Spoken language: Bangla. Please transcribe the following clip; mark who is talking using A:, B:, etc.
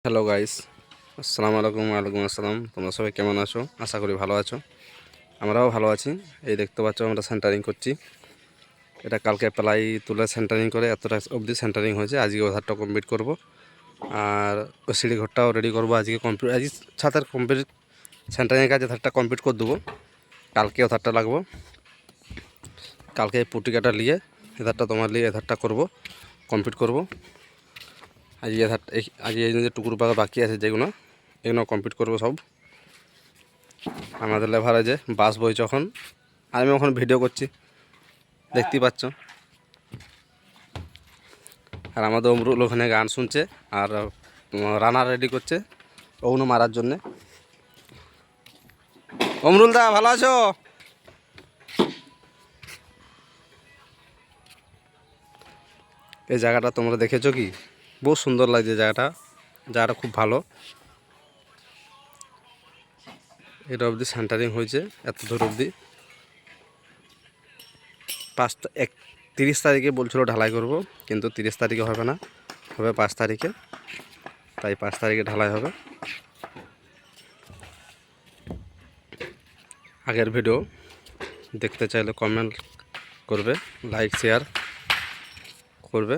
A: হ্যালো গাইস, আসসালামু আলাইকুম। ওয়ালাইকুম আসসালাম। তোমরা সবাই কেমন আছো? আশা করি ভালো আছো। আমরাও ভালো আছি। এই দেখতে পাচ্ছ আমরা সেন্টারিং করছি। এটা কালকে প্লাই তুলে সেন্টারিং করে এতটা অবধি সেন্টারিং হয়েছে। আজকে ওধারটা কমপ্লিট করব, আর ওই সিঁড়ি ঘরটাও রেডি করবো আজকে কমপ্লিট। আজকে ছাদের কমপ্লিট সেন্টারিংয়ের কাজ এধারটা কমপ্লিট করে দেবো। কালকে ওধারটা লাগবো। কালকে এই পুটিকাটা নিয়ে এধারটা তোমার নিয়ে এধারটা করবো, কমপ্লিট করব। আজকে আজকে এই যে টুকুর পাকা বাকি আছে যেগুলো, এগুলো কমপ্লিট করবো সব। আমাদের লেভারে যে বাস বই যখন আমি ওখানে ভিডিও করছি দেখতেই পাচ্ছ, আর আমাদের অমরুল ওখানে গান শুনছে আর রানার রেডি করছে ওগুলো মারার জন্যে। অমরুল দা ভালো আছো? এই জায়গাটা তোমরা দেখেছো কি? বহু সুন্দর লাগছে জায়গাটা। জায়গাটা খুব ভালো। এটা অবধি সেন্টারিং হয়েছে এত দূর অবধি। 30 তারিখে বলছিল ঢালাই করব, কিন্তু 30 তারিখে হবে না, হবে 5 তারিখে। তাই 5 তারিখে ঢালাই হবে। আগের ভিডিও দেখতে চাইলে কমেন্ট করবে, লাইক শেয়ার করবে।